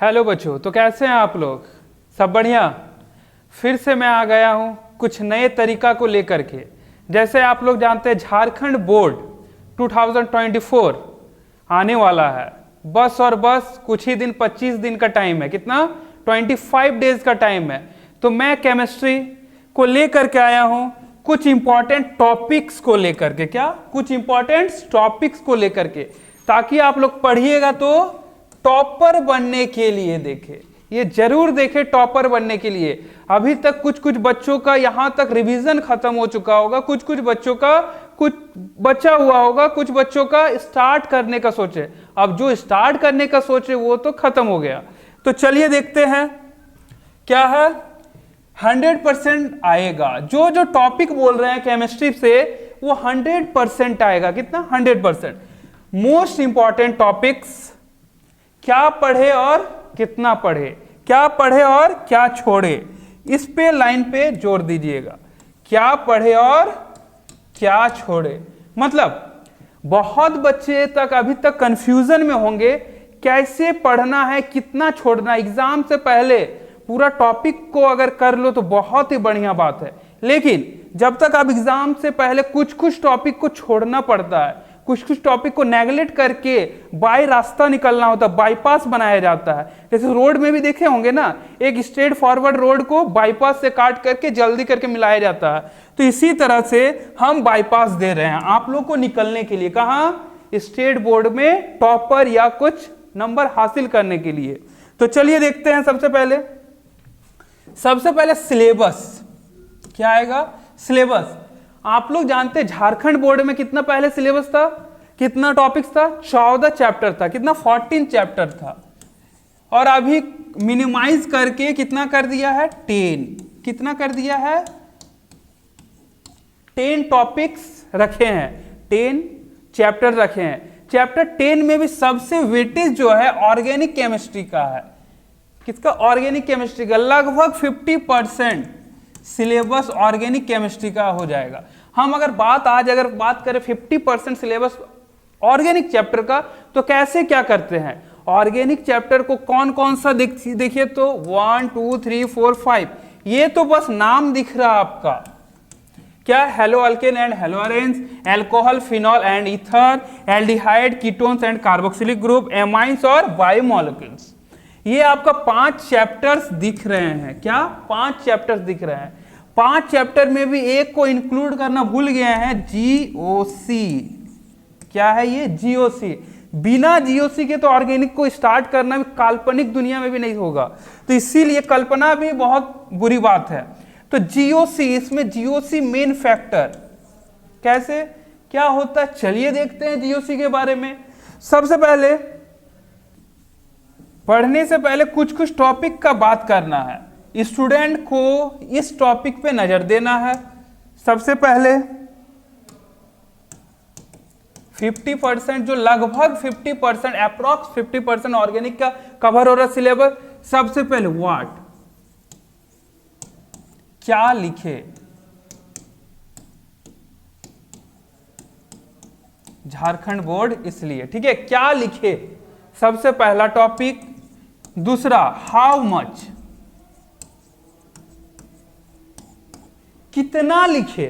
Hello बच्चों, तो कैसे हैं आप लोग? सब बढ़िया। फिर से मैं आ गया हूँ कुछ नए तरीका को लेकर के। जैसे आप लोग जानते हैं झारखंड बोर्ड 2024 आने वाला है। बस और बस कुछ ही दिन, 25 दिन का टाइम है। कितना? 25 डेज का टाइम है। तो मैं केमिस्ट्री को लेकर के आया हूँ कुछ इंपॉर्टेंट टॉपिक्स को लेकर के। क्या? कुछ इंपॉर्टेंट टॉपिक्स को लेकर के, ताकि आप लोग पढ़िएगा तो टॉपर बनने के लिए देखे। ये जरूर देखे टॉपर बनने के लिए। अभी तक कुछ कुछ बच्चों का यहां तक रिवीजन खत्म हो चुका होगा, कुछ कुछ बच्चों का कुछ बचा हुआ होगा, कुछ बच्चों का स्टार्ट करने का सोचे। अब जो स्टार्ट करने का सोचे वो तो खत्म हो गया। तो चलिए देखते हैं क्या है। 100% आएगा। जो जो टॉपिक बोल रहे हैं केमिस्ट्री से वो 100% आएगा। कितना? 100%। मोस्ट इंपॉर्टेंट टॉपिक्स, क्या पढ़े और कितना पढ़े, क्या पढ़े और क्या छोड़े, इस पे लाइन पे जोर दीजिएगा। क्या पढ़े और क्या छोड़े, मतलब बहुत बच्चे तक अभी तक कंफ्यूजन में होंगे कैसे पढ़ना है, कितना छोड़ना। एग्जाम से पहले पूरा टॉपिक को अगर कर लो तो बहुत ही बढ़िया बात है, लेकिन जब तक आप एग्जाम से पहले कुछ कुछ टॉपिक को छोड़ना पड़ता है, कुछ कुछ टॉपिक को नेगलेक्ट करके बाय रास्ता निकलना होता है, बाईपास बनाया जाता है। जैसे रोड में भी देखे होंगे ना, एक स्ट्रेट फॉरवर्ड रोड को बाईपास से काट करके जल्दी करके मिलाया जाता है। तो इसी तरह से हम बाईपास दे रहे हैं आप लोग को निकलने के लिए। कहाँ? स्टेट बोर्ड में टॉपर या कुछ नंबर हासिल करने के लिए। तो चलिए देखते हैं। सबसे पहले सिलेबस क्या आएगा? सिलेबस। आप लोग जानते हैं झारखंड बोर्ड में कितना पहले सिलेबस था, कितना टॉपिक्स था? 14 चैप्टर था। कितना? 14 चैप्टर था। और अभी मिनिमाइज करके कितना कर दिया है? 10। कितना कर दिया है? 10 टॉपिक्स रखे हैं, 10 चैप्टर रखे हैं। चैप्टर 10 में भी सबसे वेटेज जो है ऑर्गेनिक केमिस्ट्री का है। किसका? ऑर्गेनिक केमिस्ट्री का। लगभग 50% सिलेबस ऑर्गेनिक केमिस्ट्री का हो जाएगा। हम अगर बात करें 50% सिलेबस ऑर्गेनिक चैप्टर का, तो कैसे क्या करते हैं? ऑर्गेनिक चैप्टर को कौन कौन सा देखिए तो 1 2 3 4 5, ये तो बस नाम दिख रहा आपका। क्या? Hello alkane and hello arenes, alcohol, phenol and ether, aldehyde, ketones and carboxylic group, amines और बायोमोलिक्यूल्स। ये आपका 5 चैप्टर्स दिख रहे हैं। क्या? 5 चैप्टर्स दिख रहे हैं। 5 चैप्टर में भी एक को इंक्लूड करना भूल गए हैं, जीओसी। क्या है ये? जीओसी। बिना जीओसी के तो ऑर्गेनिक को स्टार्ट करना भी काल्पनिक दुनिया में भी नहीं होगा, तो इसीलिए कल्पना भी बहुत बुरी बात है। तो जीओसी, इसमें जीओसी मेन फैक्टर कैसे क्या होता है, चलिए देखते हैं जीओसी के बारे में। सबसे पहले पढ़ने से पहले कुछ कुछ टॉपिक का बात करना है। स्टूडेंट को इस टॉपिक पे नजर देना है। सबसे पहले 50%, जो लगभग 50%, अप्रॉक्स 50% ऑर्गेनिक का कवर हो रहा सिलेबस। सबसे पहले व्हाट, क्या लिखे। झारखंड बोर्ड इसलिए, ठीक है, क्या लिखे सबसे पहला टॉपिक। दूसरा हाउ मच, कितना लिखे।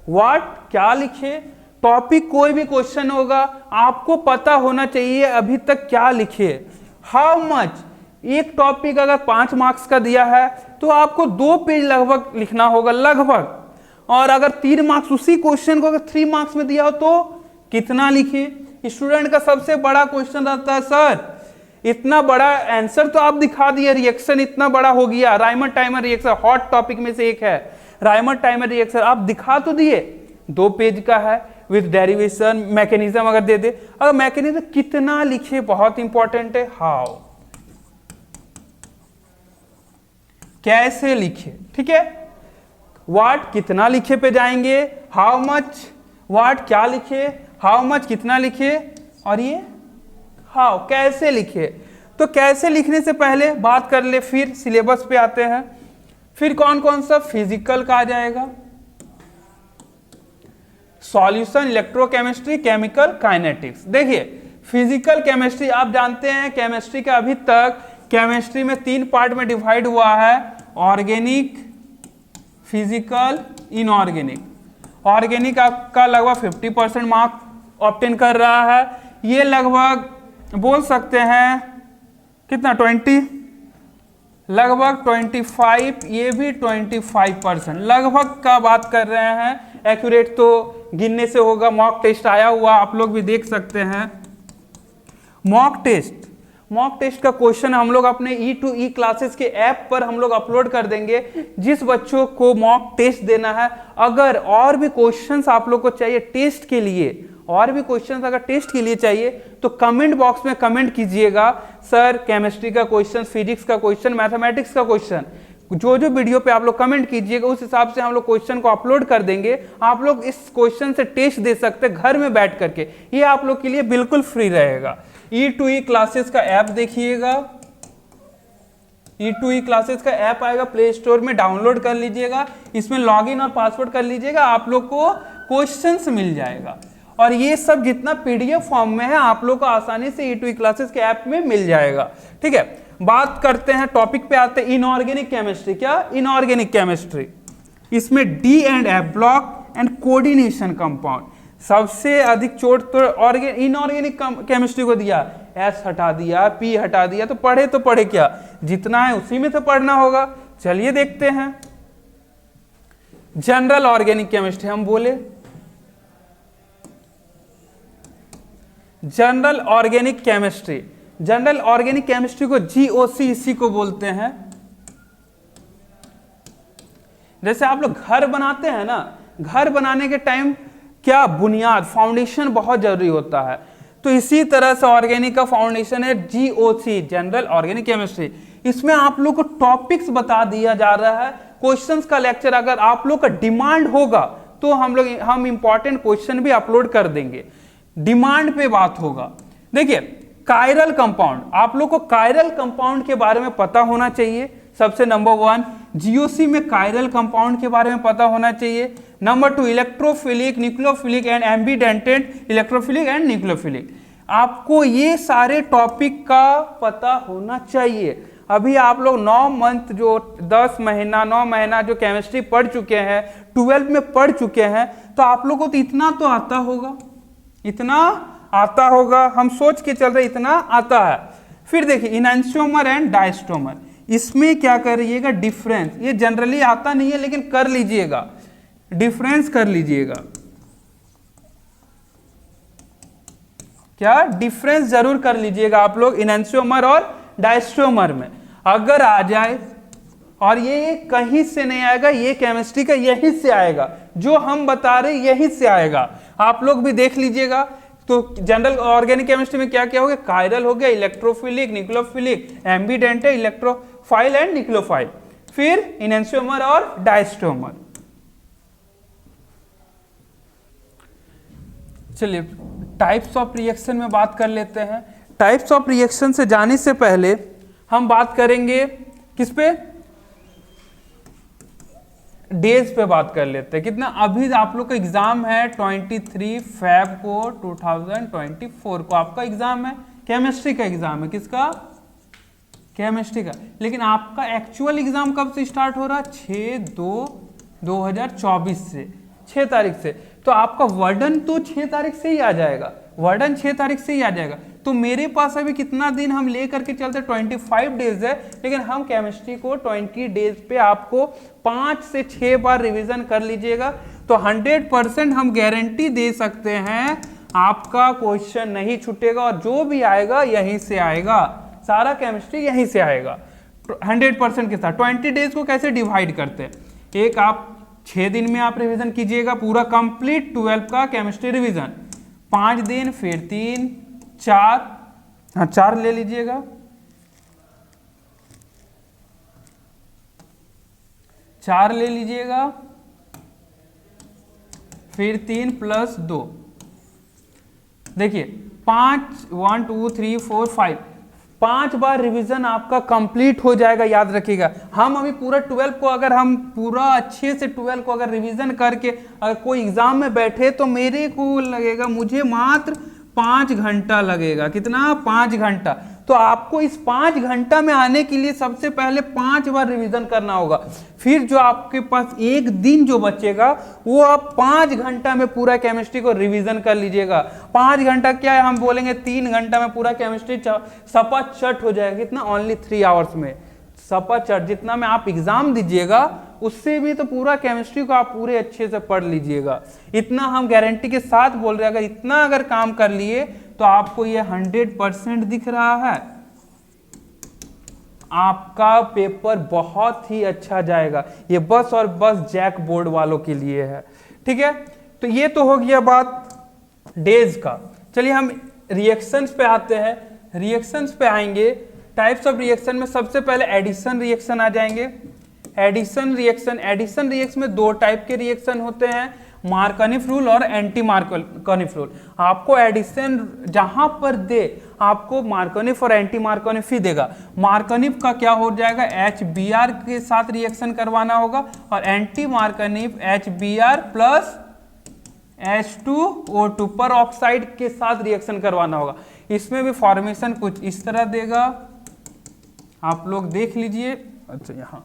व्हाट, क्या लिखे। टॉपिक कोई भी क्वेश्चन होगा आपको पता होना चाहिए अभी तक क्या लिखे। हाउ मच, एक टॉपिक अगर 5 मार्क्स का दिया है तो आपको 2 पेज लगभग लिखना होगा, लगभग। और अगर 3 मार्क्स उसी क्वेश्चन को अगर 3 मार्क्स में दिया हो तो कितना लिखे। स्टूडेंट का सबसे बड़ा क्वेश्चन रहता है, सर इतना बड़ा आंसर तो आप दिखा दिए, रिएक्शन इतना बड़ा हो गया, Rymer timer reaction hot topic में से एक है, राइमर टाइमर रिएक्शन आप दिखा तो दिए, 2 पेज का है विद डेरिवेशन मैकेनिज्म अगर दे दे। अगर मैकेनिज्म कितना लिखे बहुत इंपॉर्टेंट है। हाउ, कैसे लिखे, ठीक है। व्हाट, कितना लिखे पे जाएंगे। हाउ मच, व्हाट क्या लिखे, हाउ मच कितना लिखे, और ये हाउ कैसे लिखे। तो कैसे लिखने से पहले बात कर ले, फिर सिलेबस पे आते हैं। फिर कौन कौन सा? फिजिकल का आ जाएगा, सॉल्यूशन, इलेक्ट्रोकेमिस्ट्री, केमिकल काइनेटिक्स। देखिए फिजिकल केमिस्ट्री आप जानते हैं केमिस्ट्री का अभी तक केमिस्ट्री में 3 पार्ट में डिवाइड हुआ है, ऑर्गेनिक, फिजिकल, इनऑर्गेनिक। ऑर्गेनिक आपका लगभग 50% मार्क ऑब्टेन कर रहा है, ये लगभग बोल सकते हैं कितना 20, लगभग 25, ये भी 25% लगभग का बात कर रहे हैं। एक्यूरेट तो गिनने से होगा, मॉक टेस्ट आया हुआ आप लोग भी देख सकते हैं। मॉक टेस्ट का क्वेश्चन हम लोग अपने E2E क्लासेस के ऐप पर हम लोग अपलोड कर देंगे। जिस बच्चों को मॉक टेस्ट देना है, अगर और भी क्वेश्चंस आप लोग को चाहिए टेस्ट के लिए, और भी क्वेश्चंस अगर टेस्ट के लिए चाहिए तो कमेंट बॉक्स में कमेंट कीजिएगा, सर केमिस्ट्री का क्वेश्चन, फिजिक्स का क्वेश्चन, मैथमेटिक्स का क्वेश्चन, जो जो वीडियो पे आप लोग कमेंट कीजिएगा उस हिसाब से हम लोग क्वेश्चन को अपलोड कर देंगे। आप लोग इस क्वेश्चन से टेस्ट दे सकते हैं घर में बैठ करके, ये आप लोग के लिए बिल्कुल फ्री रहेगा। E2E क्लासेस का ऐप देखिएगा, E2E क्लासेस का ऐप आएगा, प्ले स्टोर में डाउनलोड कर लीजिएगा, इसमें लॉगिन और पासवर्ड कर लीजिएगा, आप लोग को क्वेश्चंस मिल जाएगा। और ये सब जितना PDF फॉर्म में है आप लोग को आसानी से E2E क्लासेस के ऐप में मिल जाएगा। ठीक है, बात करते हैं, टॉपिक पे आते हैं, इनऑर्गेनिक केमिस्ट्री। क्या इनऑर्गेनिक केमिस्ट्री, इसमें D&F block and coordination compound सबसे अधिक चोट तो इनऑर्गेनिक केमिस्ट्री को दिया, S हटा दिया, P हटा दिया, तो पढ़े क्या, जितना है उसी में तो पढ़ना होगा। चलिए देखते हैं, जनरल ऑर्गेनिक केमिस्ट्री हम बोले, general organic chemistry, general organic chemistry को GOC इसी को बोलते हैं। जैसे आप लोग घर बनाते हैं ना, घर बनाने के टाइम क्या बुनियाद, फाउंडेशन बहुत जरूरी होता है, तो इसी तरह से ऑर्गेनिक का फाउंडेशन है GOC, जनरल ऑर्गेनिक केमिस्ट्री। इसमें आप लोग को टॉपिक्स बता दिया जा रहा है, क्वेश्चंस का लेक्चर अगर आप लोग का डिमांड होगा तो हम इंपॉर्टेंट क्वेश्चन भी अपलोड कर देंगे, डिमांड पे बात होगा। देखिए कायरल कंपाउंड, आप लोग को कायरल कंपाउंड के बारे में पता होना चाहिए, सबसे नंबर 1। GOC में कायरल कंपाउंड के बारे में पता होना चाहिए। Number 2 electrophilic, nucleophilic and एम्बीडेंटेड, electrophilic and nucleophilic, आपको ये सारे टॉपिक का पता होना चाहिए। अभी आप लोग 9 मंथ जो 10 महीना 9 महीना जो केमिस्ट्री पढ़ चुके हैं, 12 में पढ़ चुके हैं, तो आप लोग को तो इतना तो आता होगा, इतना आता होगा, हम सोच के चल रहे इतना आता है। फिर देखिए इनैंशियोमर एंड डायस्टोमर, इसमें क्या करिएगा, डिफरेंस, ये जनरली आता नहीं है लेकिन कर लीजिएगा, डिफरेंस कर लीजिएगा। क्या डिफरेंस जरूर कर लीजिएगा आप लोग इनैंशियोमर और डायस्टोमर में, अगर आ जाए। और ये कहीं से नहीं आएगा, ये केमिस्ट्री का यहीं से आएगा, जो हम बता रहे यहीं से आएगा, आप लोग भी देख लीजिएगा। तो जनरल ऑर्गेनिक केमिस्ट्री में क्या क्या हो गया, कायरल हो गया, electrophilic, nucleophilic, एम्बीडेंटेड, electrophile and nucleophile, फिर इनैंशियोमर और डायस्टोमर। चलिए टाइप्स ऑफ रिएक्शन में बात कर लेते हैं। टाइप्स ऑफ रिएक्शन से जाने से पहले हम बात करेंगे किस पे, डेज पे बात कर लेते हैं। कितना, अभी आप लोग का एग्जाम है 23 फेब को 2024 को आपका एग्जाम है, केमिस्ट्री का एग्जाम है, किसका, केमिस्ट्री का। लेकिन आपका एक्चुअल एग्जाम कब से स्टार्ट हो रहा है, 6/2/2024 से, 6 तारीख से। तो आपका वर्डन तो 6 तारीख से ही आ जाएगा, वर्डन 6 तारीख से ही आ जाएगा। तो मेरे पास अभी कितना दिन हम ले करके चलते, 25 डेज है, लेकिन हम केमिस्ट्री को 20 डेज पे आपको 5 से 6 बार रिवीजन कर लीजिएगा, तो 100% हम गारंटी दे सकते हैं आपका क्वेश्चन नहीं छूटेगा, और जो भी आएगा यहीं से आएगा, सारा केमिस्ट्री यहीं से आएगा 100% के साथ। 20 डेज को कैसे डिवाइड करते हैं, एक आप 6 दिन में आप रिवीजन कीजिएगा पूरा कंप्लीट 12 का केमिस्ट्री रिवीजन, 5 दिन, फिर 3, 4, हाँ 4 ले लीजिएगा, 4 ले लीजिएगा, फिर 3 + 2, देखिए 5, 1 2 3 4 5, 5 बार रिवीजन आपका कंप्लीट हो जाएगा। याद रखिएगा, हम अभी पूरा 12 को अगर हम पूरा अच्छे से 12 को अगर रिवीजन करके अगर कोई एग्जाम में बैठे तो मेरे को लगेगा, मुझे मात्र 5 घंटा लगेगा। कितना, 5 घंटा। तो आपको इस 5 घंटा में आने के लिए सबसे पहले 5 बार रिवीजन करना होगा। फिर जो आपके पास एक दिन जो बचेगा वो आप 5 घंटा में पूरा केमिस्ट्री को रिवीजन कर लीजिएगा। 5 घंटा क्या है, हम बोलेंगे 3 घंटा में पूरा केमिस्ट्री सपाचट हो जाएगा। कितना? ओनली 3 आवर्स में सपाचट। जितना में आप एग्जाम दीजिएगा उससे भी तो पूरा केमिस्ट्री को आप पूरे अच्छे से पढ़ लीजिएगा। इतना हम गारंटी के साथ बोल रहे हैं, अगर इतना अगर काम कर लिए तो आपको ये 100% दिख रहा है, आपका पेपर बहुत ही अच्छा जाएगा। ये बस और बस जैक बोर्ड वालों के लिए है, ठीक है। तो ये तो हो गया बात डेज का। चलिए हम रिएक्शंस पे आते हैं। रिएक्शंस पे आएंगे, टाइप्स ऑफ रिएक्शन में सबसे पहले एडिशन रिएक्शन आ जाएंगे। एडिशन रिएक्शन में 2 टाइप के रिएक्शन होते हैं, मार्कनिफ रूल और एंटी मार्कनिफ रूल। आपको एडिशन जहां पर दे आपको मार्कनिफ और एंटी मार्कनिफ ही देगा। मार्कनिफ का क्या हो जाएगा, HBr के साथ रिएक्शन करवाना होगा, और एंटी मार्कनिफ HBr प्लस H2O2 पर ऑक्साइड के साथ रिएक्शन करवाना होगा। इसमें भी फॉर्मेशन कुछ इस तरह देगा, आप लोग देख लीजिए। अच्छा, यहां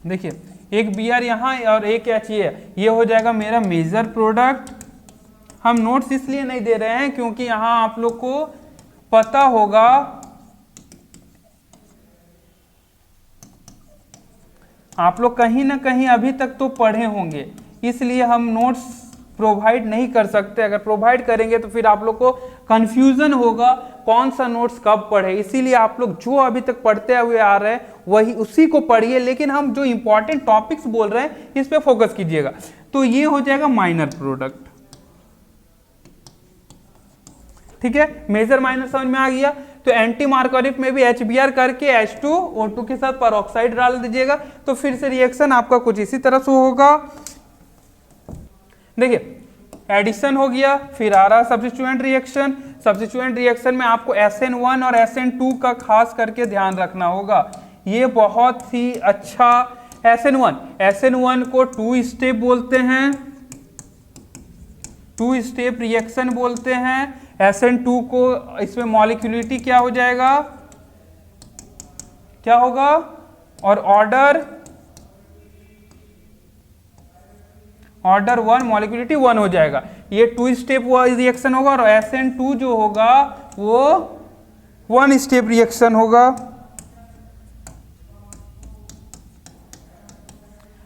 देखिए, एक Br यहाँ और एक H ये हो जाएगा मेरा मेजर प्रोडक्ट। हम नोट्स इसलिए नहीं दे रहे हैं क्योंकि यहाँ आप लोग को पता होगा, आप लोग कहीं ना कहीं अभी तक तो पढ़े होंगे, इसलिए हम नोट्स प्रोवाइड नहीं कर सकते। अगर प्रोवाइड करेंगे तो फिर आप लोग को कंफ्यूजन होगा कौन सा नोट्स कब पढ़े। इसीलिए आप लोग जो अभी तक पढ़ते हुए आ रहे हैं वही उसी को पढ़िए, लेकिन हम जो इंपॉर्टेंट टॉपिक्स बोल रहे हैं इस पे फोकस कीजिएगा। तो ये हो जाएगा माइनर प्रोडक्ट, ठीक है। मेजर माइनर समझ में आ गया। तो एंटी मार्कनिफ में भी HBr करके H2O2 के साथ परऑक्साइड डाल दीजिएगा, तो फिर से रिएक्शन आपका कुछ इसी तरह से होगा। देखिए, एडिशन हो गया, फिर आ रहा सब्स्टिट्यूएंट रिएक्शन। सब्स्टिट्यूएंट रिएक्शन में आपको SN1 और SN2 का खास करके ध्यान रखना होगा। ये बहुत ही अच्छा SN1 को 2 स्टेप बोलते हैं, 2 स्टेप रिएक्शन बोलते हैं। SN2 को इसमें मॉलिक्यूलिटी क्या हो जाएगा, क्या होगा, और ऑर्डर 1 मॉलिक्यूलिटी 1 हो जाएगा। ये 2 स्टेप रिएक्शन होगा, और SN2 जो होगा वो 1 स्टेप रिएक्शन होगा।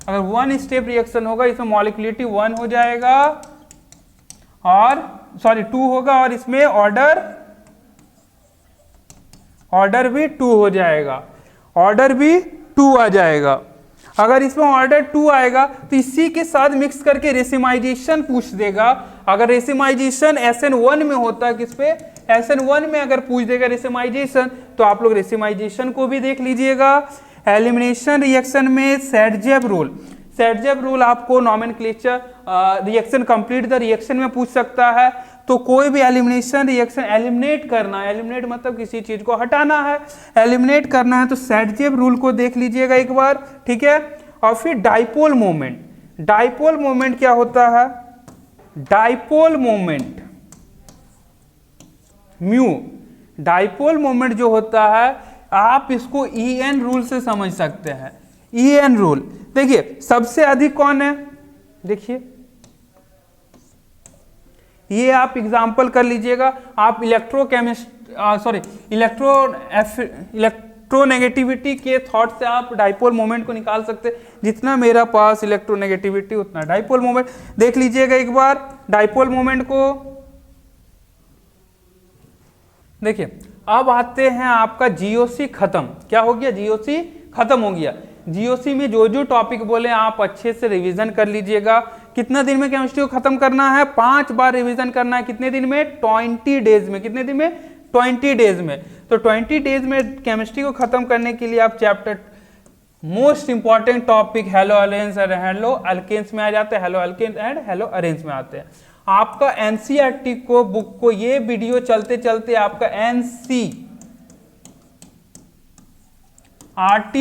अगर 1 स्टेप रिएक्शन होगा इसमें मॉलिक्यूलिटी 1 हो जाएगा, और 2 होगा, और इसमें ऑर्डर भी 2 हो जाएगा, ऑर्डर भी 2 आ जाएगा। अगर इसमें ऑर्डर 2 आएगा तो इसी के साथ मिक्स करके रेसिमाइजेशन पूछ देगा। अगर रेसिमाइजेशन SN1 में होता है, किस पे, SN1 में अगर पूछ देगा रेसिमाइजेशन, तो आप लोग रेसिमाइजेशन को भी देख लीजिएगा। एलिमिनेशन रिएक्शन में सेडजेव रूल आपको nomenclature reaction complete the reaction में पूछ सकता है। तो कोई भी एलिमिनेशन रिएक्शन एलिमिनेट करना है, एलिमिनेट मतलब किसी चीज को हटाना है, एलिमिनेट करना है, तो सेडजेव रूल को देख लीजिएगा एक बार, ठीक है। और फिर डाइपोल मोमेंट क्या होता है, dipole moment mu, dipole moment जो होता है आप इसको EN रूल से समझ सकते हैं। EN रूल देखिए सबसे अधिक कौन है, देखिए ये आप एग्जाम्पल कर लीजिएगा। आप इलेक्ट्रोनेगेटिविटी के थॉट से आप डाइपोल मोमेंट को निकाल सकते हैं। जितना मेरा पास इलेक्ट्रोनेगेटिविटी उतना डाइपोल मोमेंट, देख लीजिएगा एक बार डाइपोल मोमेंट को। देखिए अब आते हैं आपका GOC खत्म, क्या हो गया, GOC खत्म हो गया। GOC में जो टॉपिक बोले आप अच्छे से रिवीजन कर लीजिएगा। कितना दिन में केमिस्ट्री को खत्म करना है, 5 बार रिवीजन करना है। कितने दिन में, 20 डेज में। कितने दिन में, 20 डेज में। तो 20 डेज में केमिस्ट्री को खत्म करने के लिए आप chapter most important topic haloalkanes and haloalkanes में आ जाते हैं, haloalkanes and haloarenes में आते हैं। आपका एनसीईआरटी को बुक को ये वीडियो चलते चलते आपका एनसीईआरटी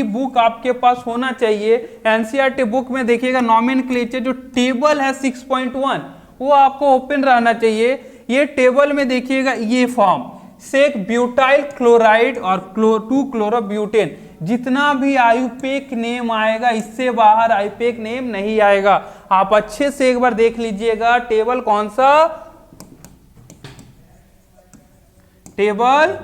बुक आपके पास होना चाहिए। एनसीईआरटी बुक में देखिएगा नॉमेनक्लेचर जो टेबल है 6.1 वो आपको ओपन रहना चाहिए। ये टेबल में देखिएगा ये फॉर्म सेक ब्यूटाइल क्लोराइड और 2-क्लोरोब्यूटेन, जितना भी आयुपेक नेम आएगा इससे बाहर आयुपेक नेम नहीं आएगा। आप अच्छे से एक बार देख लीजिएगा टेबल कौन सा, टेबल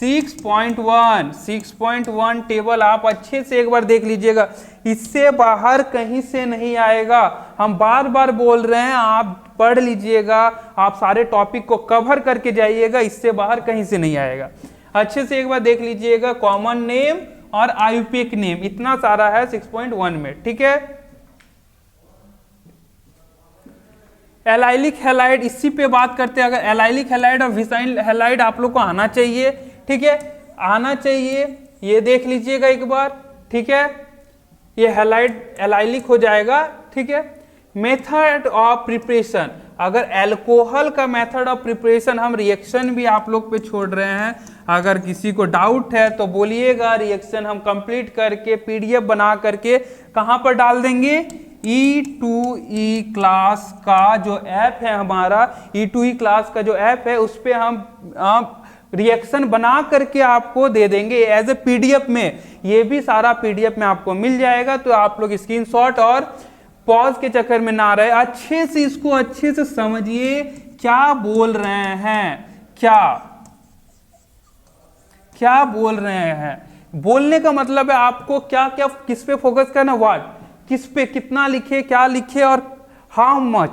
6.1 टेबल आप अच्छे से एक बार देख लीजिएगा, इससे बाहर कहीं से नहीं आएगा। हम बार बार बोल रहे हैं, आप पढ़ लीजिएगा, आप सारे टॉपिक को कवर करके जाइएगा, इससे बाहर कहीं से नहीं आएगा। अच्छे से एक बार देख लीजिएगा कॉमन नेम और आयुपेक नेम, इतना सारा है 6.1 में, ठीक है। एलाइलिक हैलाइड, इसी पे बात करते हैं। अगर एलाइलिक हैलाइड और विसाइल हैलाइड आप लोग को आना चाहिए, ठीक है, आना चाहिए। ये देख लीजिएगा एक बार, ठीक है, ये हैलाइड एलाइलिक हो जाएगा, ठीक है। मेथड ऑफ प्रिपरेशन, अगर अल्कोहल का मेथड ऑफ प्रिपरेशन हम रिएक्शन भी आप लोग पे छोड़ रहे हैं, अगर किसी को डाउट है तो बोलिएगा, रिएक्शन हम कंप्लीट करके पीडीएफ बना करके कहां पर डाल देंगे, E2E क्लास का जो ऐप है हमारा, E2E क्लास का जो ऐप है उस पे हम रिएक्शन बना करके आपको दे देंगे एज ए पीडीएफ में। ये भी सारा पीडीएफ में आपको मिल जाएगा, तो आप लोग स्क्रीनशॉट और पॉज के चक्कर में ना रहे, अच्छे से इसको अच्छे से समझिए क्या बोल रहे हैं, क्या बोल रहे हैं। बोलने का मतलब है आपको क्या क्या किस पे फोकस करना, व्हाट, किस पे कितना लिखे, क्या लिखे और हाउ मच,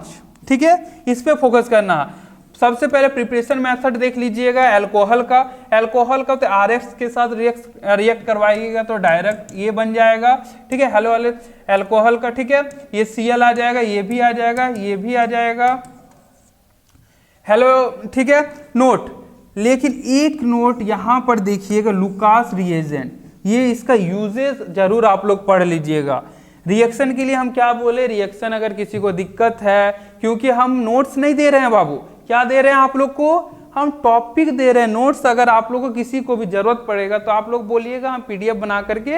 ठीक है, इस पे फोकस करना। सबसे पहले प्रिपरेशन मेथड देख लीजिएगा अल्कोहल का तो आरएक्स के साथ रिएक्ट करवाइएगा तो डायरेक्ट ये बन जाएगा, ठीक है, हेलो वाले अल्कोहल का, ठीक है, ये Cl आ जाएगा, ये भी आ जाएगा, ये भी आ जाएगा, हेलो, ठीक है। नोट, लेकिन एक नोट यहां पर देखिएगा, लुकास रिएजेंट, ये इसका यूजेस जरूर आप लोग पढ़ लीजिएगा। रिएक्शन के लिए हम क्या बोले, रिएक्शन अगर किसी को दिक्कत है, क्योंकि हम नोट्स नहीं दे रहे हैं बाबू, क्या दे रहे हैं आप लोग को, हम टॉपिक दे रहे हैं, नोट्स अगर आप लोग को किसी को भी जरूरत पड़ेगा तो आप लोग बोलिएगा, हम पीडीएफ बना करके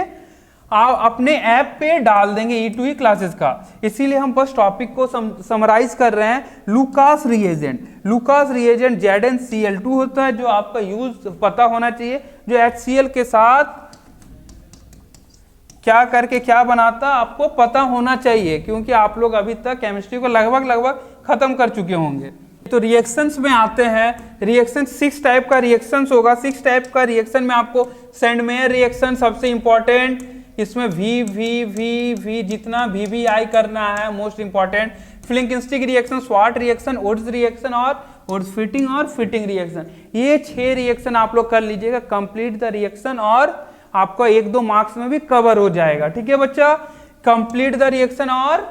आप अपने ऐप पे डाल देंगे E2E क्लासेस का। इसीलिए हम बस टॉपिक को समराइज कर रहे हैं। लुकास रिएजेंट ZnCl2 होता है, जो आपका यूज पता होना चाहिए, जो HCl के साथ क्या करके क्या बनाता आपको पता होना चाहिए, क्योंकि आप लोग अभी तक केमिस्ट्री को लगभग खत्म कर चुके होंगे। तो रिएक्शंस में आते हैं। रिएक्शन 6 टाइप का रिएक्शंस होगा। 6 टाइप का रिएक्शन में आपको सेंडमेयर रिएक्शन सबसे इंपॉर्टेंट, इसमें V जितना VVI करना है most important. Finkelstein reaction, Swarts reaction, Wurtz reaction और ओड्स फिटिंग और फिटिंग रिएक्शन, ये 6 रिएक्शन आप लोग कर लीजिएगा, कंप्लीट द रिएक्शन, और आपका 1-2 मार्क्स में भी कवर हो जाएगा, ठीक है बच्चा। कंप्लीट द रिएक्शन और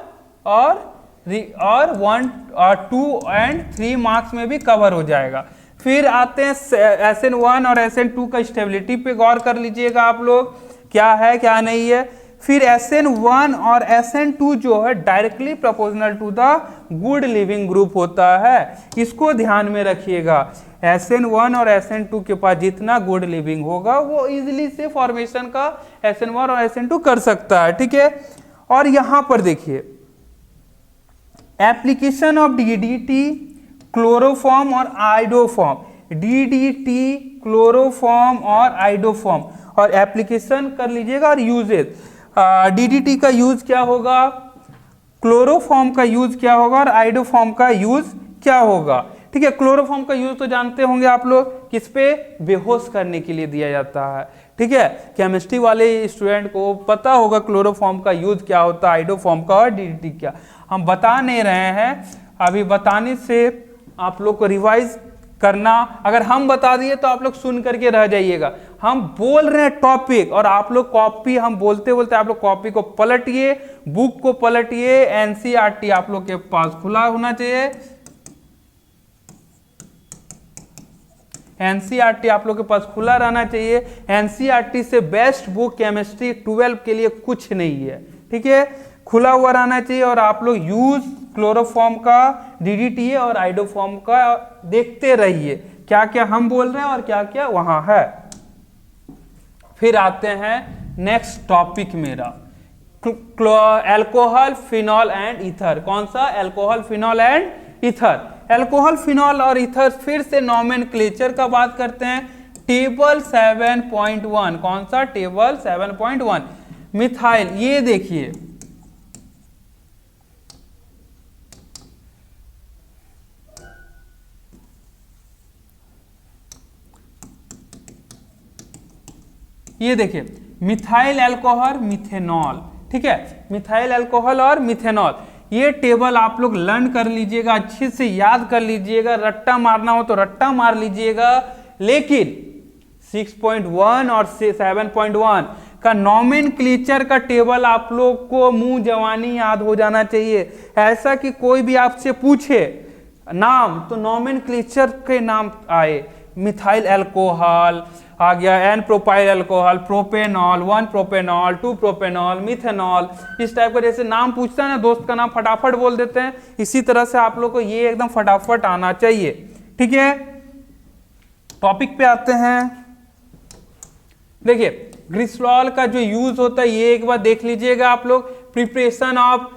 1, 2 और 3 मार्क्स में भी कवर हो जाएगा। फिर आते हैं SN1 और SN2 का स्टेबिलिटी पे गौर कर लीजिएगा आप लोग, क्या है क्या नहीं है। फिर SN1 और SN2 जो है directly proportional to the good living group होता है, इसको ध्यान में रखिएगा। SN1 और SN2 के पास जितना गुड लिविंग होगा वो इजीली से फॉर्मेशन का SN1 और SN2 कर सकता है, ठीक है। और यहां पर देखिए एप्लीकेशन ऑफ DDT, क्लोरोफॉर्म और आइडोफॉर्म, DDT, क्लोरोफॉर्म और आइडोफॉर्म, और एप्लीकेशन कर लीजिएगा और यूजेज। DDT का यूज क्या होगा, क्लोरोफॉर्म का यूज क्या होगा और आइडोफॉर्म का यूज क्या होगा, ठीक है। क्लोरोफॉर्म का यूज तो जानते होंगे आप लोग, किस पे, बेहोश करने के लिए दिया जाता है, ठीक है। केमिस्ट्री वाले स्टूडेंट को पता होगा क्लोरोफॉर्म का यूज क्या होता है, आइडोफॉर्म का और DDT क्या। हम बता नहीं रहे हैं, अभी बताने से आप लोग को रिवाइज करना, अगर हम बता दिए तो आप लोग सुन करके रह जाइएगा। हम बोल रहे हैं टॉपिक और आप लोग कॉपी, हम बोलते बोलते आप लोग कॉपी को पलटिए, बुक को पलटिए। एनसीईआरटी आप लोग के पास खुला होना चाहिए, एनसीईआरटी आप लोग के पास खुला रहना चाहिए। एनसीईआरटी से बेस्ट बुक केमिस्ट्री 12 के लिए कुछ नहीं है, ठीक है, खुला हुआ रहना चाहिए। और आप लोग यूज क्लोरोफॉर्म का DDTA और आइडोफॉर्म का देखते रहिए, क्या क्या हम बोल रहे हैं और क्या क्या वहां है। फिर आते हैं नेक्स्ट टॉपिक मेरा, अल्कोहल, फिनॉल एंड ईथर। कौन सा? Alcohol, phenol and ether. Alcohol, phenol और ईथर, फिर से नॉमेनक्लेचर का बात करते हैं। टेबल 7.1, कौन सा? टेबल 7.1। मिथाइल, ये देखिए ये देखिए मिथाइल अल्कोहल, मिथेनॉल, ठीक है, मिथाइल अल्कोहल और मिथेनॉल। ये टेबल आप लोग लर्न कर लीजिएगा, अच्छे से याद कर लीजिएगा, रट्टा मारना हो तो रट्टा मार लीजिएगा। लेकिन 6.1 और 7.1 का नॉमेनक्लेचर का टेबल आप लोग को मुंह जवानी याद हो जाना चाहिए। ऐसा कि कोई भी आपसे पूछे नाम तो नॉमेनक्लेचर के नाम आए। मिथाइल अल्कोहल आ गया, n propyl alcohol, propanol, 1 propanol, 2 propanol, methanol, इस टाइप का जैसे नाम पूछता है ना दोस्त का नाम फटाफट बोल देते हैं, इसी तरह से आप लोग को ये एकदम फटाफट आना चाहिए। ठीक है, टॉपिक पे आते हैं। देखिए ग्लिसरॉल का जो यूज होता है ये एक बार देख लीजिएगा आप लोग। प्रिपरेशन ऑफ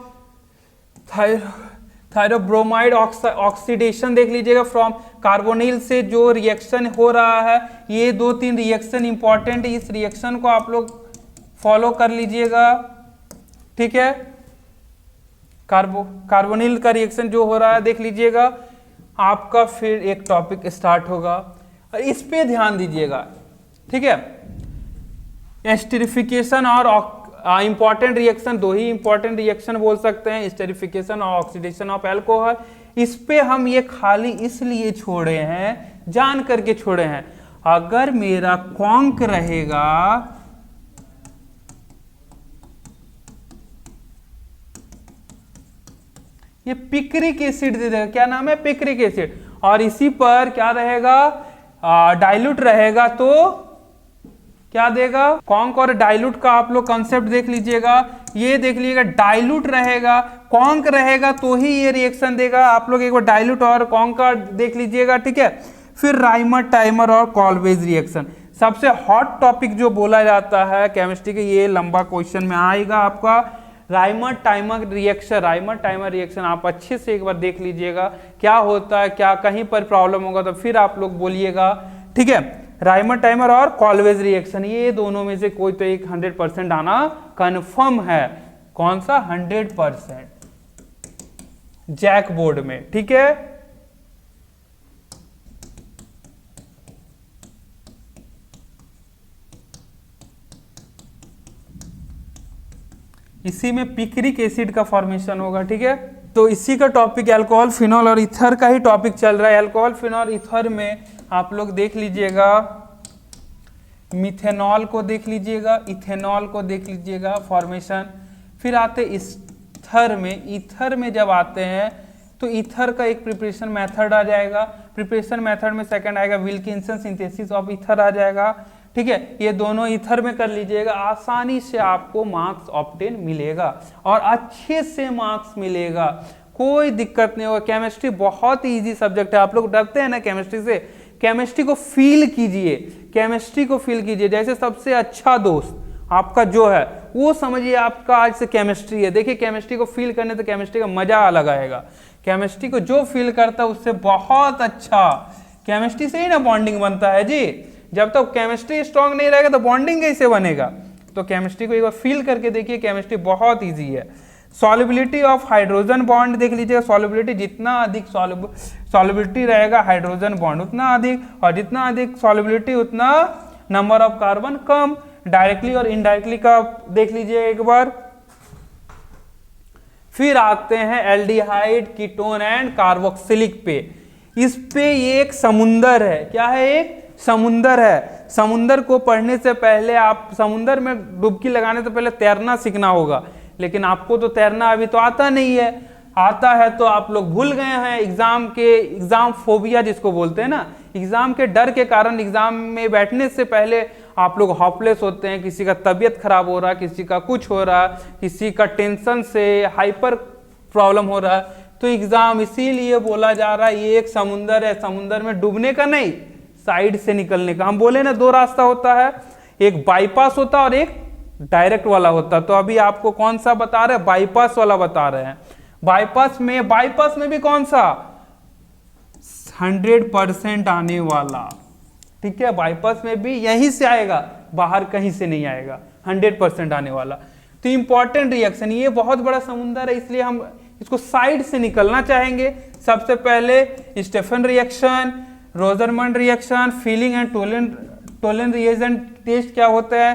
थायरोब्रोमाइड ऑक्सीडेशन देख लीजिएगा फ्रॉम कार्बोनिल से जो रिएक्शन हो रहा है, ये 2-3 रिएक्शन इंपॉर्टेंट, इस रिएक्शन को आप लोग फॉलो कर लीजिएगा। ठीक है, कार्बोनिल का रिएक्शन जो हो रहा है देख लीजिएगा, आपका फिर एक टॉपिक स्टार्ट होगा और इस पे ध्यान दीजिएगा। ठीक है, एस्टरिफिकेशन और इंपॉर्टेंट रिएक्शन, 2 ही इंपॉर्टेंट रिएक्शन बोल सकते हैं, एस्टरिफिकेशन और ऑक्सीडेशन ऑफ अल्कोहल। इस पे हम ये खाली इसलिए छोड़े हैं, जान करके छोड़े हैं, अगर मेरा कॉन्क रहेगा ये पिक्रिक एसिड दे देगा, क्या नाम है? Picric acid. और इसी पर क्या रहेगा? डाइल्यूट रहेगा तो क्या देगा? कॉन्क और डाइल्यूट का आप लोग कंसेप्ट देख लीजिएगा, ये देख लीजिएगा, डाइल्यूट रहेगा, कॉन्क रहेगा तो ही ये रिएक्शन देगा। आप लोग एक बार डाइल्यूट और कॉन्क का देख लीजिएगा। ठीक है, फिर राइमर, टाइमर और कॉलवेज रिएक्शन, सबसे हॉट टॉपिक जो बोला जाता है केमिस्ट्री के, ये लंबा क्वेश्चन में आएगा आपका। Rymer timer reaction, Rymer timer reaction आप अच्छे से एक बार देख लीजिएगा क्या होता है, क्या कहीं पर प्रॉब्लम होगा तो फिर आप लोग बोलिएगा। ठीक है, राइमर टाइमर और कॉलवेज रिएक्शन, ये दोनों में से कोई तो एक 100% आना कंफर्म है। कौन सा? 100% जैक बोर्ड में। ठीक है, इसी में पिक्रिक एसिड का फॉर्मेशन होगा। ठीक है, तो इसी का टॉपिक अल्कोहल, फिनॉल और ईथर का ही टॉपिक चल रहा है। अल्कोहल, फिनॉल, ईथर में आप लोग देख लीजिएगा, मिथेनॉल को देख लीजिएगा, इथेनॉल को देख लीजिएगा फॉर्मेशन। फिर आते ईथर में, ईथर में जब आते हैं तो ईथर का एक प्रिपरेशन मेथड आ जाएगा। प्रिपरेशन मेथड में सेकंड आएगा विल्किंसन सिंथेसिस ऑफ ईथर आ जाएगा। ठीक है, ये दोनों ईथर में कर लीजिएगा, आसानी से आपको मार्क्स ऑब्टेन मिलेगा और अच्छे से मार्क्स मिलेगा, कोई दिक्कत नहीं होगा। केमिस्ट्री बहुत ही इजी सब्जेक्ट है। आप लोग डरते हैं ना केमिस्ट्री से, केमिस्ट्री को फील कीजिए, केमिस्ट्री को फील कीजिए। जैसे सबसे अच्छा दोस्त आपका जो है वो समझिए आपका आज से केमिस्ट्री है। देखिए केमिस्ट्री को फील करने तो केमिस्ट्री का मजा अलग आएगा। केमिस्ट्री को जो फील करता है उससे बहुत अच्छा, केमिस्ट्री से ही ना बॉन्डिंग बनता है जी। जब तक केमिस्ट्री स्ट्रांग नहीं रहेगा तो बॉन्डिंग कैसे बनेगा? तो केमिस्ट्री को एक बार फील करके देखिए, केमिस्ट्री बहुत ईजी है। सॉल्युबिलिटी ऑफ हाइड्रोजन बॉन्ड देख लीजिएगा, सॉल्युबिलिटी जितना अधिक सॉल्युबिलिटी रहेगा हाइड्रोजन बॉन्ड उतना अधिक, और जितना अधिक सॉल्युबिलिटी उतना number of carbon come. Directly और इनडायरेक्टली का देख लीजिए एक बार। फिर आते हैं एल्डिहाइड, कीटोन एंड कार्बोक्सिलिक पे। इस पे ये एक समुंदर है। क्या है? एक समुंदर है। समुंदर को पढ़ने से पहले, आप समुंदर में डुबकी लगाने से पहले तैरना सीखना होगा, लेकिन आपको तो तैरना अभी तो आता नहीं है। आता है तो आप लोग भूल गए हैं। एग्जाम फोबिया जिसको बोलते हैं ना, एग्जाम के डर के कारण एग्जाम में बैठने से पहले आप लोग हॉपलेस होते हैं। किसी का तबीयत खराब हो रहा है, किसी का कुछ हो रहा है, किसी का टेंशन से हाइपर प्रॉब्लम हो रहा है, तो एग्जाम इसीलिए बोला जा रहा है ये एक समुंदर है, समुंदर में डूबने का नहीं, साइड से निकलने का। हम बोले ना 2 रास्ता होता है, एक बाईपास होता है और एक डायरेक्ट वाला होता है। तो अभी आपको कौन सा बता रहे हैं, बाईपास वाला बता रहे हैं। बाईपास में भी कौन सा, 100% आने वाला, ठीक है। बाईपास में भी यहीं से आएगा, बाहर कहीं से नहीं आएगा, 100% आने वाला। तो इंपॉर्टेंट रिएक्शन, ये बहुत बड़ा समुंदर है, इसलिए हम इसको साइड से निकलना चाहेंगे। सबसे पहले Stephen reaction, Rosenmund reaction, Fehling and Tollens reagent test क्या होता है,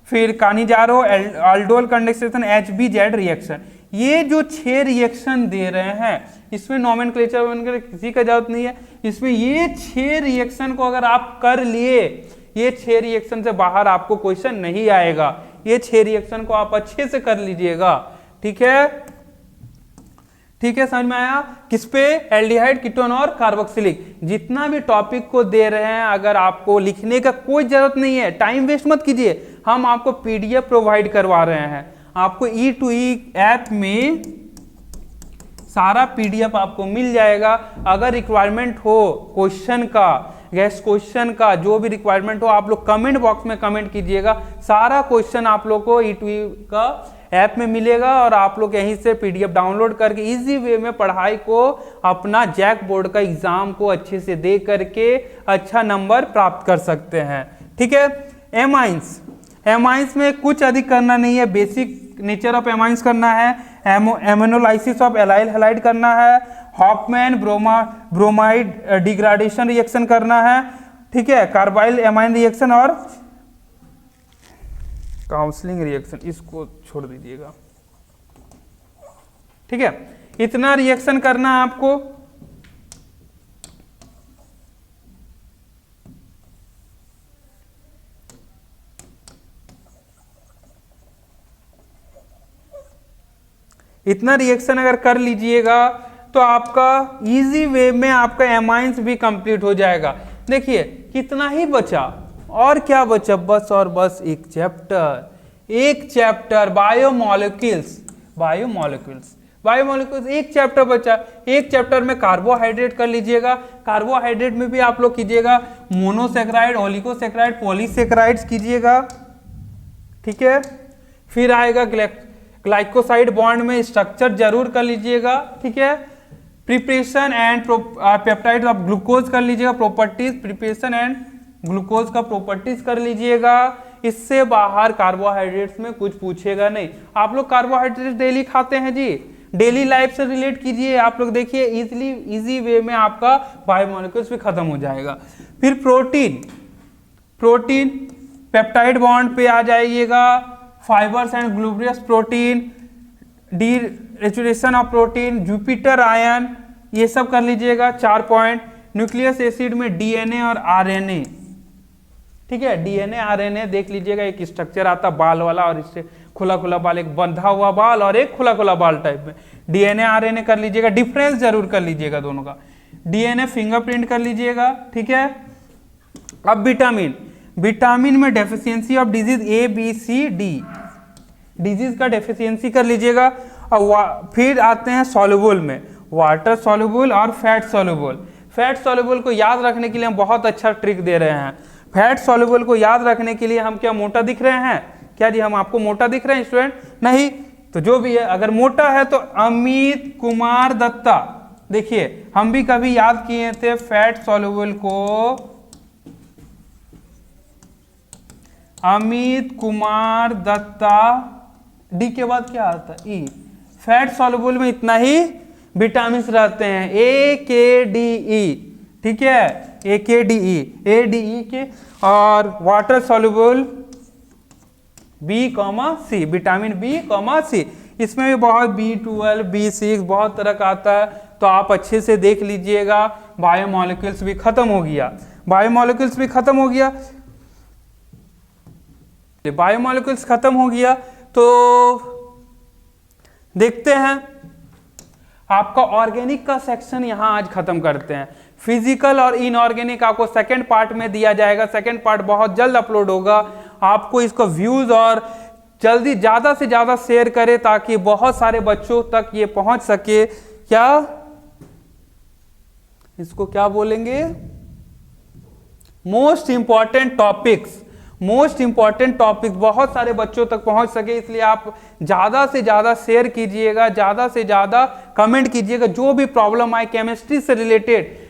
फिर Cannizzaro aldol condensation, HBZ reaction. ये जो 6 रिएक्शन दे रहे हैं, इसमें नॉमेनक्लेचर बनकर किसी का जरूरत नहीं है। इसमें ये 6 रिएक्शन को अगर आप कर लिए, ये 6 रिएक्शन से बाहर आपको क्वेश्चन नहीं आएगा। ये 6 रिएक्शन को आप अच्छे से कर लीजिएगा, ठीक है, ठीक है। समझ में आया? किस पे, एल्डिहाइड, कीटोन और कार्बोक्सिलिक। जितना भी टॉपिक को दे रहे हैं, अगर आपको लिखने का कोई जरूरत नहीं है, टाइम वेस्ट मत कीजिए, हम आपको PDF प्रोवाइड करवा रहे हैं। आपको E2E ऐप में सारा PDF आपको मिल जाएगा। अगर रिक्वायरमेंट हो क्वेश्चन का, गेस्ट क्वेश्चन का, जो भी रिक्वायरमेंट हो, आप लोग कमेंट बॉक्स में कमेंट कीजिएगा। सारा क्वेश्चन आप लोग को E2E का ऐप में मिलेगा और आप लोग यहीं से PDF डाउनलोड करके इजी वे में पढ़ाई को, अपना जैक बोर्ड का एग्जाम को अच्छे से दे करके अच्छा नंबर प्राप्त कर सकते हैं, ठीक है। एमाइंस में कुछ अधिक करना नहीं है, बेसिक नेचर ऑफ एमाइंस करना है, एमिनोलाइसिस ऑफ एलाइल हैलाइड करना है, हॉफमैन ब्रोमाइड डिग्रेडेशन रिएक्शन करना है, ठीक है, कार्बाइल एमाइन रिएक्शन और काउंसलिंग रिएक्शन, इसको छोड़ दीजिएगा, ठीक है। इतना रिएक्शन करना है आपको। इतना रिएक्शन अगर कर लीजिएगा तो आपका इजी वे में आपका एमाइंस भी कंप्लीट हो जाएगा। देखिए कितना ही बचा, और क्या बचा, बस और बस एक चैप्टर बायोमोलिक्यूल्स एक चैप्टर बचा। एक चैप्टर में कार्बोहाइड्रेट कर लीजिएगा। कार्बोहाइड्रेट में भी आप लोग कीजिएगा मोनोसेक्राइड, ओलिगोसेक्राइड, पॉलीसेक्राइड्स कीजिएगा, ठीक है। फिर आएगा ग्लाइकोसाइड बॉन्ड में स्ट्रक्चर जरूर कर लीजिएगा, ठीक है। Preparation and peptide of glucose कर लीजिएगा, प्रॉपर्टीज, प्रिपरेशन एंड ग्लूकोज का प्रॉपर्टीज कर लीजिएगा। इससे बाहर कार्बोहाइड्रेट्स में कुछ पूछेगा नहीं। आप लोग कार्बोहाइड्रेट डेली खाते हैं जी, डेली लाइफ से रिलेट कीजिए। आप लोग देखिए इजी वे में आपका बायोमोलिक्यूल्स भी खत्म हो जाएगा। फिर प्रोटीन पेप्टाइड बॉन्ड पे आ जाइएगा, fibres and globular protein, denaturation of protein, zwitterion, ये सब कर लीजिएगा। 4 पॉइंट। न्यूक्लियस एसिड में DNA और RNA, ठीक है। DNA RNA देख लीजिएगा, एक स्ट्रक्चर आता बाल वाला और इससे खुला खुला बाल, एक बंधा हुआ बाल और एक खुला खुला बाल टाइप में। DNA RNA कर लीजिएगा, डिफरेंस जरूर कर लीजिएगा दोनों का। DNA फिंगरप्रिंट कर लीजिएगा, ठीक है। अब विटामिन में deficiency of disease ABCD, disease का डेफिशिएंसी कर लीजिएगा। और फिर आते हैं सॉल्युबल में, वाटर सॉल्युबल और फैट सॉल्युबल। फैट सॉल्युबल को याद रखने के लिए हम बहुत अच्छा ट्रिक दे रहे हैं। फैट सॉल्युबल को याद रखने के लिए हम क्या मोटा दिख रहे हैं क्या जी, हम आपको मोटा दिख रहे हैं स्टूडेंट? नहीं, तो जो भी है, अगर मोटा है तो अमित कुमार दत्ता, देखिए हम भी कभी याद किए थे फैट सॉल्युबल को, अमित कुमार दत्ता, डी के बाद क्या आता है, ई। फैट सॉल्युबल में इतना ही विटामिन रहते हैं, AKDE, ठीक है, AKDE के। और water soluble B, vitamin B, इसमें भी बहुत B12, B6 बहुत तरह का आता है, तो आप अच्छे से देख लीजिएगा। बायोमोलिक्यूल्स भी खत्म हो गया, बायोमोलिक्यूल्स खत्म हो गया। तो देखते हैं आपका ऑर्गेनिक का सेक्शन यहाँ आज खत्म करते हैं। फिजिकल और इनऑर्गेनिक आपको सेकंड पार्ट में दिया जाएगा, सेकंड पार्ट बहुत जल्द अपलोड होगा। आपको इसको व्यूज और जल्दी ज़्यादा से ज़्यादा शेयर करें ताकि बहुत सारे बच्चों तक ये पहुँच सके क्या, इसको क्या बोलेंगे, most important topics. Most important topics बहुत सारे बच्चों तक पहुंच सके इसलिए आप ज्यादा से ज्यादा शेयर कीजिएगा, ज्यादा से ज्यादा कमेंट कीजिएगा। जो भी प्रॉब्लम आए केमिस्ट्री से रिलेटेड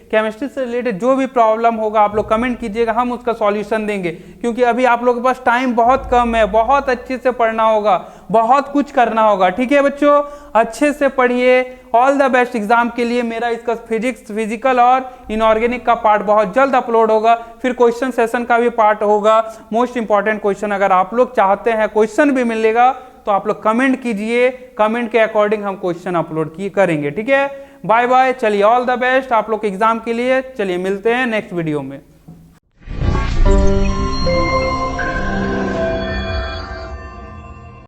जो भी प्रॉब्लम होगा आप लोग कमेंट कीजिएगा, हम उसका सॉल्यूशन देंगे। क्योंकि अभी आप लोगों के पास टाइम बहुत कम है, बहुत अच्छे से पढ़ना होगा, बहुत कुछ करना होगा। ठीक है बच्चों, अच्छे से पढ़िए। ऑल द बेस्ट एग्जाम के लिए। मेरा इसका फिजिकल और इनऑर्गेनिक का पार्ट बहुत जल्द अपलोड होगा, फिर क्वेश्चन सेशन का भी पार्ट होगा। मोस्ट इंपॉर्टेंट क्वेश्चन अगर आप लोग चाहते हैं क्वेश्चन भी मिलेगा तो आप लोग कमेंट कीजिए, कमेंट के अकॉर्डिंग हम क्वेश्चन अपलोड करेंगे। ठीक है, बाय बाय। चलिए ऑल द बेस्ट आप लोग के एग्जाम के लिए। चलिए मिलते हैं नेक्स्ट वीडियो में।